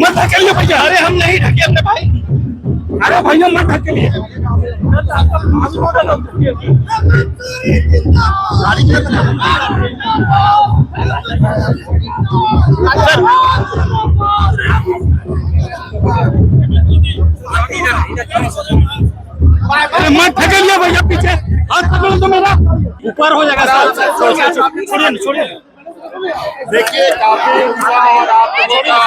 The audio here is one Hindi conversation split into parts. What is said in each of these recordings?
मत धकेलिए भैया। अरे हम नहीं ढकेलते भाई। अरे भैया मत धकेलिए। अरे मत धकेलिए भैया, पीछे हाथ पकड़ो तो मेरा ऊपर हो जाएगा। छोड़िए छोड़िए। देखिए काफी उत्साह और आप लोगों का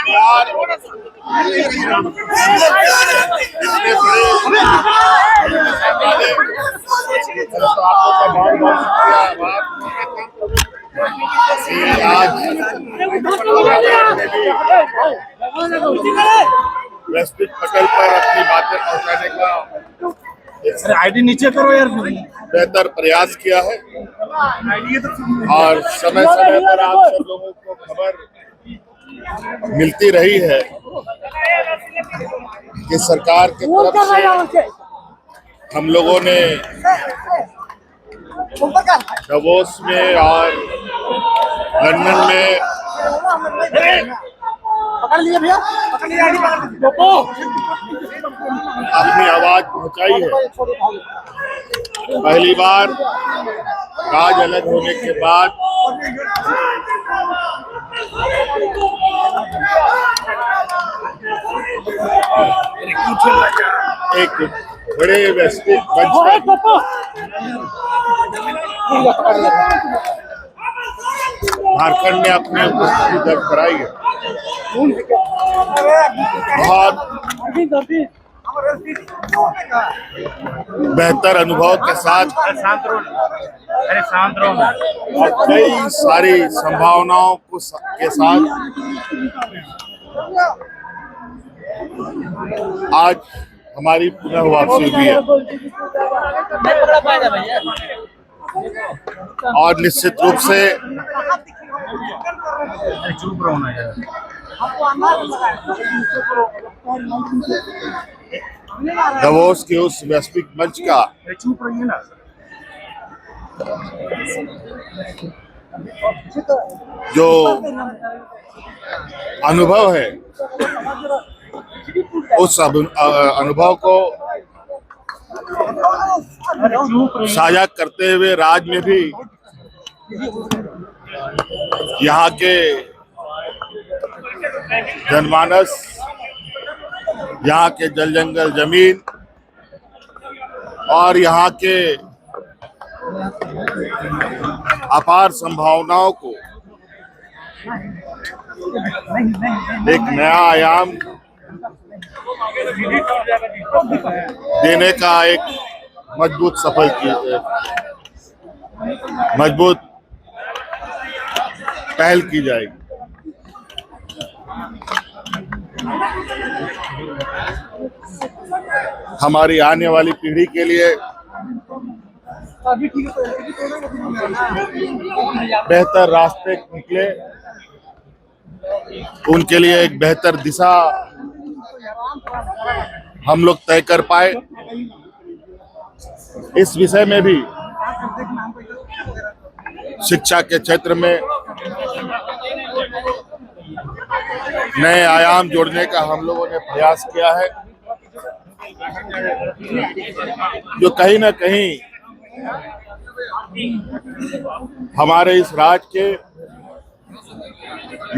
प्यार वैश्विक पटल पर अपनी बातें पहुंचाने का आईडी नीचे करो यार। बेहतर प्रयास किया है और समय समय पर आप सब लोगों को खबर मिलती रही है कि सरकार की तरफ से हम लोगों ने davos में और लंदन में अपनी आवाज पहुंचाई है। पहली बार राज अलग होने के बाद एक बड़े वैश्विक मंच पर झारखंड ने अपनी उपस्थिति दर्ज कराई है। बहुत बेहतर अनुभव के साथ और कई सारी संभावनाओं को के साथ आज हमारी पुनः वापसी हुई है और निश्चित रूप से davos के उस वैश्विक मंच का जो अनुभव है उस अनुभव को साझा करते हुए राज्य में भी यहाँ के जनमानस, यहाँ के जल जंगल जमीन और यहाँ के अपार संभावनाओं को एक नया आयाम देने का एक मजबूत पहल की जाएगी। हमारी आने वाली पीढ़ी के लिए बेहतर रास्ते निकले, उनके लिए एक बेहतर दिशा हम लोग तय कर पाए। इस विषय में भी शिक्षा के क्षेत्र में नए आयाम जोड़ने का हम लोगों ने प्रयास किया है, जो कहीं ना कहीं हमारे इस राज्य के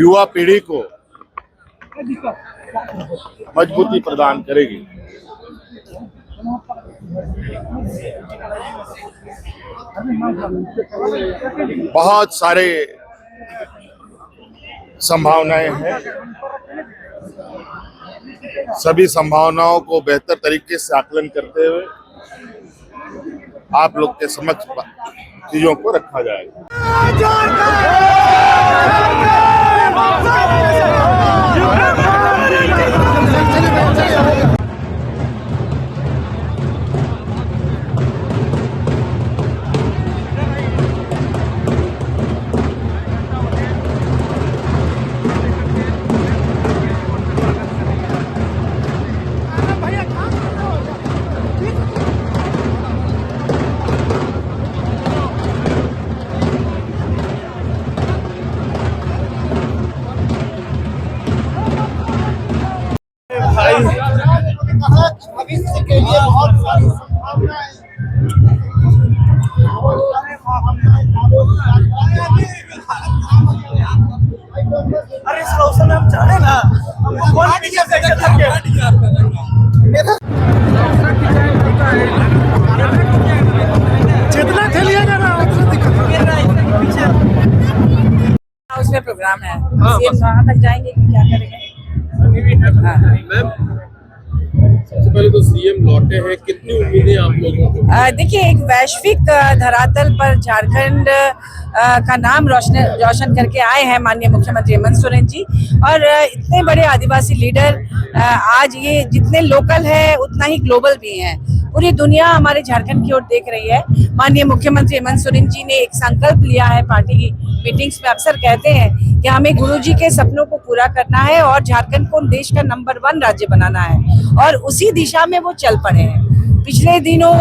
युवा पीढ़ी को मजबूती प्रदान करेगी। बहुत सारे संभावनाएं हैं, सभी संभावनाओं को बेहतर तरीके से आकलन करते हुए आप लोग के समक्ष चीजों को रखा जाएगा। में प्रोग्राम है, सीएम वहाँ तक जाएंगे कि क्या करेंगे। मैम, सबसे पहले तो सीएम लौटे हैं, कितनी उम्मीदें आप लोगों को? देखिए, एक वैश्विक धरातल पर झारखंड का नाम रोशन करके आए हैं माननीय मुख्यमंत्री हेमंत सोरेन जी, और इतने बड़े आदिवासी लीडर आज ये जितने लोकल है उतना ही ग्लोबल भी हैं। पूरी दुनिया हमारे झारखंड की ओर देख रही है। माननीय मुख्यमंत्री हेमंत सोरेन जी ने एक संकल्प लिया है, पार्टी की मीटिंग्स में अक्सर कहते हैं कि हमें गुरुजी के सपनों को पूरा करना है और झारखंड को देश का नंबर 1 राज्य बनाना है, और उसी दिशा में वो चल पड़े हैं। पिछले दिनों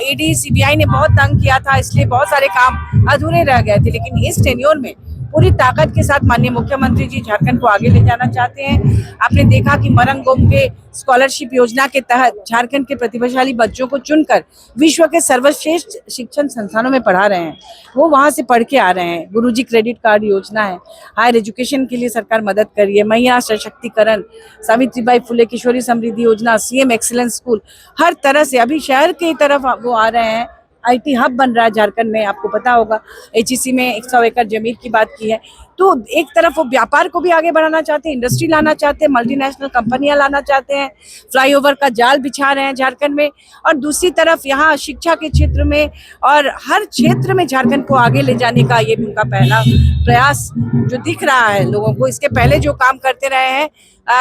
ईडी सीबीआई ने बहुत तंग किया था, इसलिए बहुत सारे काम अधूरे रह गए थे, लेकिन इस टेन्योर में पूरी ताकत के साथ माननीय मुख्यमंत्री जी झारखंड को आगे ले जाना चाहते हैं। आपने देखा कि मरंग गोमके स्कॉलरशिप योजना के तहत झारखंड के प्रतिभाशाली बच्चों को चुनकर विश्व के सर्वश्रेष्ठ शिक्षण संस्थानों में पढ़ा रहे हैं, वो वहां से पढ़ के आ रहे हैं। गुरुजी क्रेडिट कार्ड योजना है, हायर एजुकेशन के लिए सरकार मदद कर रही है, महिला सशक्तिकरण, सावित्रीबाई फुले किशोरी समृद्धि योजना, सीएम एक्सीलेंस स्कूल, हर तरह से अभी शहर की तरफ वो आ रहे हैं। आईटी हब बन रहा है झारखंड में, आपको पता होगा। एचईसी में 100 एकड़ जमीन की बात की है। तो एक तरफ वो व्यापार को भी आगे बढ़ाना चाहते हैं, इंडस्ट्री लाना चाहते हैं, मल्टीनेशनल कंपनियां लाना चाहते हैं, फ्लाईओवर का जाल बिछा रहे हैं झारखंड में, और दूसरी तरफ यहाँ शिक्षा के क्षेत्र में और हर क्षेत्र में झारखंड को आगे ले जाने का ये उनका पहला प्रयास जो दिख रहा है लोगों को। इसके पहले जो काम करते रहे हैं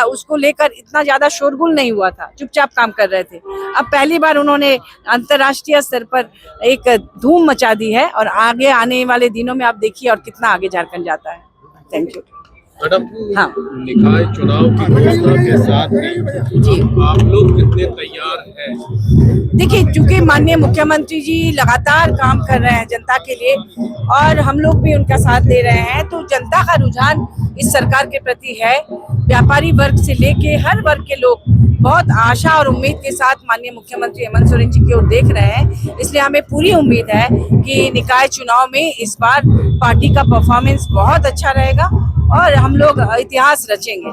उसको लेकर इतना ज्यादा शोरगुल नहीं हुआ था, चुपचाप काम कर रहे थे। अब पहली बार उन्होंने अंतर्राष्ट्रीय स्तर पर एक धूम मचा दी है, और आगे आने वाले दिनों में आप देखिए और कितना आगे झारखंड जाता है। Thank you madam. हाँ, निकाय चुनाव की घोषणा के साथ जी आप लोग कितने तैयार हैं? देखिए, चूंकि माननीय मुख्यमंत्री जी लगातार काम कर रहे हैं जनता के लिए, और हम लोग भी उनका साथ दे रहे हैं, तो जनता का रुझान इस सरकार के प्रति है। व्यापारी वर्ग से लेके हर वर्ग के लोग बहुत आशा और उम्मीद के साथ माननीय मुख्यमंत्री हेमंत सोरेन जी की ओर देख रहे हैं। इसलिए हमें पूरी उम्मीद है कि निकाय चुनाव में इस बार पार्टी का परफॉर्मेंस बहुत अच्छा रहेगा और हम लोग इतिहास रचेंगे।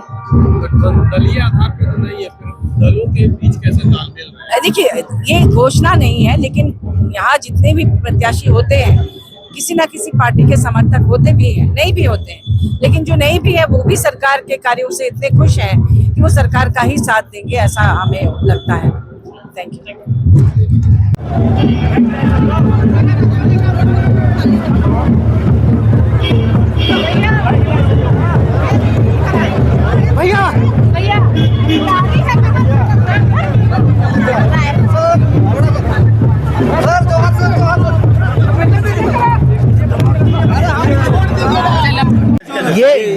दलीय आधार पे तो नहीं है, दलों के बीच कैसे तालमेल है? देखिए, ये घोषणा नहीं है, लेकिन यहाँ जितने भी प्रत्याशी होते हैं किसी ना किसी पार्टी के समर्थक होते भी हैं, नहीं भी होते हैं, लेकिन जो नहीं भी है वो भी सरकार के कार्यों से इतने खुश हैं कि वो सरकार का ही साथ देंगे, ऐसा हमें लगता है। Thank you. भैया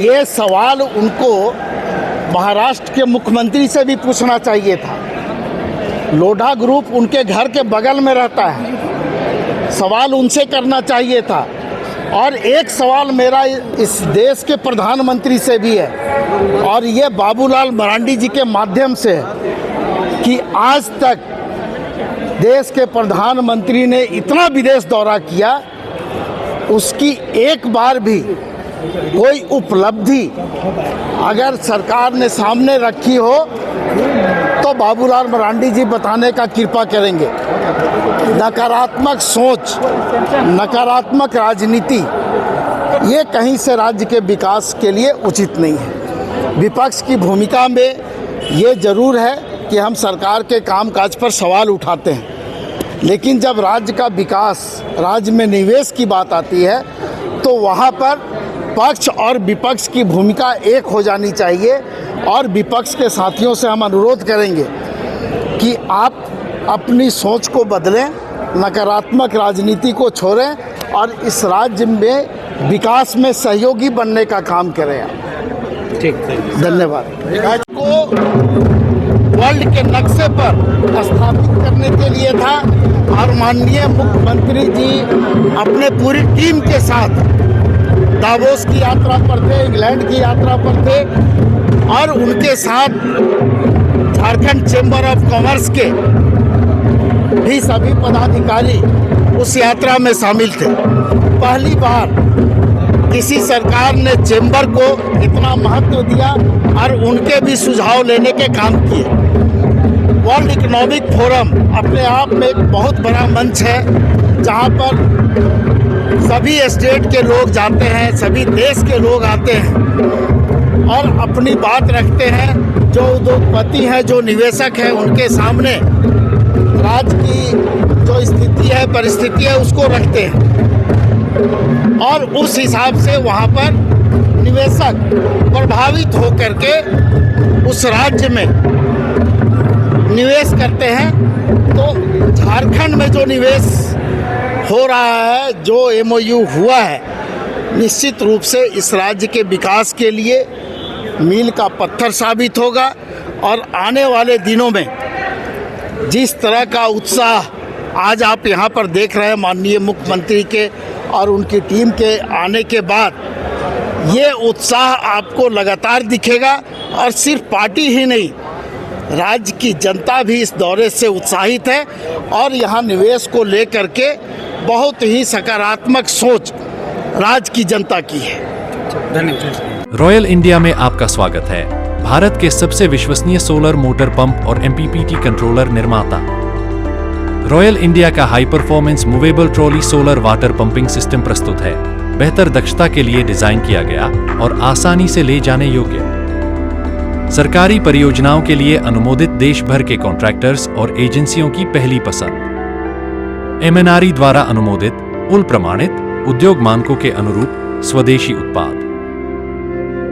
ये सवाल उनको महाराष्ट्र के मुख्यमंत्री से भी पूछना चाहिए था। लोढ़ा ग्रुप उनके घर के बगल में रहता है, सवाल उनसे करना चाहिए था। और एक सवाल मेरा इस देश के प्रधानमंत्री से भी है, और ये बाबूलाल मरांडी जी के माध्यम से है कि आज तक देश के प्रधानमंत्री ने इतना विदेश दौरा किया, उसकी एक बार भी कोई उपलब्धि अगर सरकार ने सामने रखी हो तो बाबूलाल मरांडी जी बताने का कृपा करेंगे। नकारात्मक सोच, नकारात्मक राजनीति, ये कहीं से राज्य के विकास के लिए उचित नहीं है। विपक्ष की भूमिका में ये जरूर है कि हम सरकार के कामकाज पर सवाल उठाते हैं, लेकिन जब राज्य का विकास, राज्य में निवेश की बात आती है तो वहाँ पर पक्ष और विपक्ष की भूमिका एक हो जानी चाहिए। और विपक्ष के साथियों से हम अनुरोध करेंगे कि आप अपनी सोच को बदलें, नकारात्मक राजनीति को छोड़ें और इस राज्य में विकास में सहयोगी बनने का काम करें। ठीक, धन्यवाद। को वर्ल्ड के नक्शे पर स्थापित करने के लिए था, और माननीय मुख्यमंत्री जी अपने पूरी टीम के साथ दावोस की यात्रा पर थे, इंग्लैंड की यात्रा पर थे, और उनके साथ झारखंड चेंबर ऑफ कॉमर्स के भी सभी पदाधिकारी उस यात्रा में शामिल थे। पहली बार किसी सरकार ने चेंबर को इतना महत्व दिया और उनके भी सुझाव लेने के काम किए। वर्ल्ड इकोनॉमिक फोरम अपने आप में एक बहुत बड़ा मंच है, जहां पर सभी स्टेट के लोग जाते हैं, सभी देश के लोग आते हैं और अपनी बात रखते हैं। जो उद्योगपति हैं, जो निवेशक हैं, उनके सामने राज्य की जो स्थिति है, परिस्थिति है, उसको रखते हैं और उस हिसाब से वहाँ पर निवेशक प्रभावित होकर के उस राज्य में निवेश करते हैं। तो झारखंड में जो निवेश हो रहा है, जो एमओयू हुआ है, निश्चित रूप से इस राज्य के विकास के लिए मील का पत्थर साबित होगा और आने वाले दिनों में जिस तरह का उत्साह आज आप यहाँ पर देख रहे हैं माननीय मुख्यमंत्री के और उनकी टीम के आने के बाद, ये उत्साह आपको लगातार दिखेगा और सिर्फ पार्टी ही नहीं, राज्य की जनता भी इस दौरे से उत्साहित है और यहाँ निवेश को लेकर के बहुत ही सकारात्मक सोच राज्य की जनता की है। रॉयल इंडिया में आपका स्वागत है। भारत के सबसे विश्वसनीय सोलर मोटर पंप और एमपीपीटी कंट्रोलर निर्माता। रॉयल इंडिया का high performance movable trolley solar water pumping system प्रस्तुत है। बेहतर दक्षता के लिए डिजाइन किया गया और आसानी से ले जाने योग्य। सरकारी परियोजनाओं के लिए अनुमोदित देश भर के कॉन्ट्रैक्टर्स और एजेंसियों की पहली पसंद। एमएनआरई द्वारा अनुमोदित, उल प्रमाणित, उद्योग मानकों के अनुरूप स्वदेशी उत्पाद।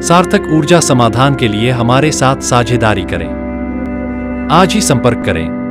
सार्थक ऊर्जा समाधान के लिए हमारे साथ साझेदारी करें। आज ही संपर्क करें।